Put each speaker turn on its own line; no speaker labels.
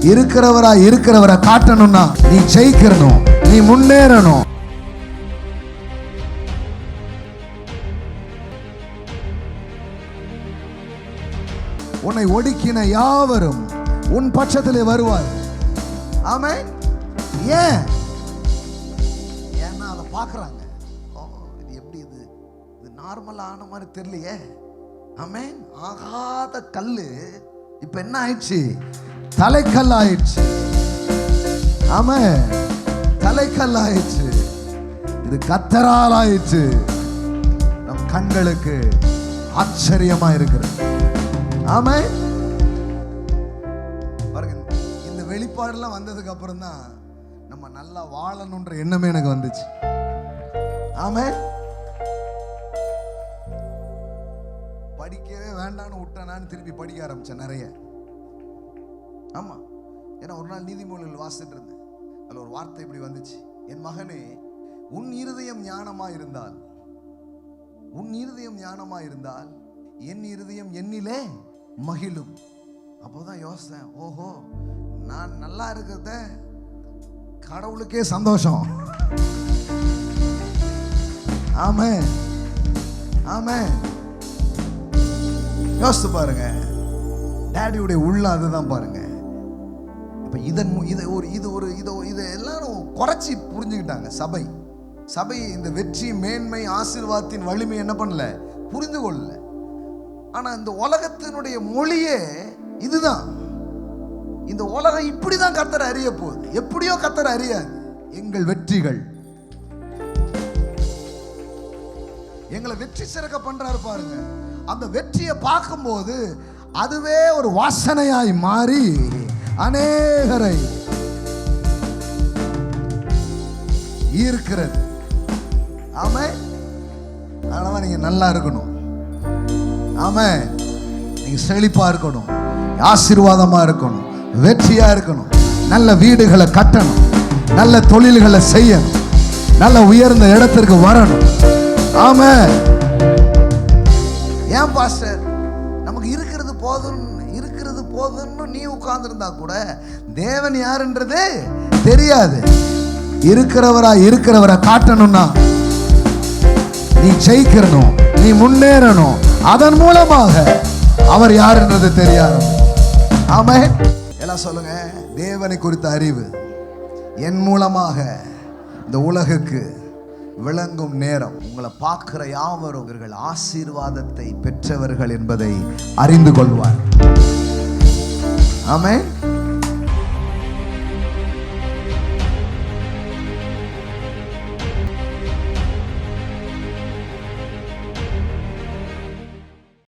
இருக்கிறவரை காட்டணும்னா நீ ஜெயிக்கணும், நீ முன்னேறணும். உன்னை ஒடுக்கின யாவரும் உன் பட்சத்திலே வருவார். ஆமென். ஏன்னா அதை பார்க்கறாங்க. இது எப்படி இது நார்மலான மாதிரி தெரியலையே. ஆமென். ஆகாத கல்லு இப்ப என்ன ஆயிடுச்சு? தலைக்கல் ஆயிடுச்சு. ஆமென். தலைக்கல் ஆயிடுச்சு. இது கர்த்தரால் ஆயிடுச்சு. நம் கண்களுக்கு ஆச்சரியமா இருக்கிறது. ஆமென். பாருங்க, இந்த வெளிப்பாடுலாம் வந்ததுக்கு அப்புறம் தான் நம்ம நல்லா வாழணும்ன்ற எண்ணமே எனக்கு வந்துச்சு. ஆமென். படிக்கவே வேண்டான்னு விட்டேனான்னு திருப்பி படிக்க ஆரம்பிச்சேன் நிறைய. ஆமா, ஏன்னா ஒரு நாள் நீதிமொழிகள் வாசிட்டு இருந்தேன். அதுல ஒரு வார்த்தை இப்படி வந்துச்சு, என் மகனே, உன் இருதயம் ஞானமா இருந்தால், உன் இருதயம் ஞானமா இருந்தால் என் இருதயம் என்னிலே மகிழும். அப்போதான் யோசித்தேன், ஓஹோ, நான் நல்லா இருக்கிறத கடவுளுக்கே சந்தோஷம். ஆமென். ஆமென். யோசித்து பாருங்க, டேடியுடைய உள்ள அதுதான் பாருங்க. இப்ப இதை எல்லாரும் குறைச்சி புரிஞ்சுக்கிட்டாங்க. சபை இந்த வெற்றி, மேன்மை, ஆசீர்வாதத்தின் வலிமை என்ன பண்ணல, புரிந்து கொள்ளல. ஆனா இந்த உலகத்தினுடைய மொழியே இதுதான். இந்த உலகம் இப்படிதான் கர்த்தரை அறிய போகுது. எப்படியோ கர்த்தரை அறியாது. எங்கள் வெற்றிகள் எங்களை வெற்றி சிறக்க பண்றாரு பாருங்க. அந்த வெற்றியை பார்க்கும்போது அதுவே ஒரு வாசனையாய் மாறி அநேகரை ஈர்க்கிறது. ஆமென். அதனால நீங்க நல்லா இருக்கணும். ஆமென். நீங்க செழிப்பா இருக்கணும், ஆசீர்வாதமா இருக்கணும், வெற்றியா இருக்கணும், நல்ல வீடுகளை கட்டணும், நல்ல தொழில்களை செய்யணும், நல்ல உயர்ந்த இடத்திற்கு வரணும். ஆமென். ஏன் பாஸ்டர், நமக்கு இருக்கிறது போதும்னு நீ உட்கார்ந்திருந்தா கூட தேவன் யாருன்றது தெரியாது. இருக்கிறவரை காட்டணும்னா நீ ஜெயிக்கணும், நீ முன்னேறணும். அதன் மூலமாக அவர் யாருன்றது தெரியாது. ஆமென். எல்லாம் சொல்லுங்க, தேவனை குறித்த அறிவு என் மூலமாக இந்த உலகுக்கு விளங்கும் நேரம். உங்களை பார்க்கிற யாவரும் இவர்கள் ஆசீர்வாதத்தை பெற்றவர்கள் என்பதை அறிந்து கொள்வார். ஆமென்.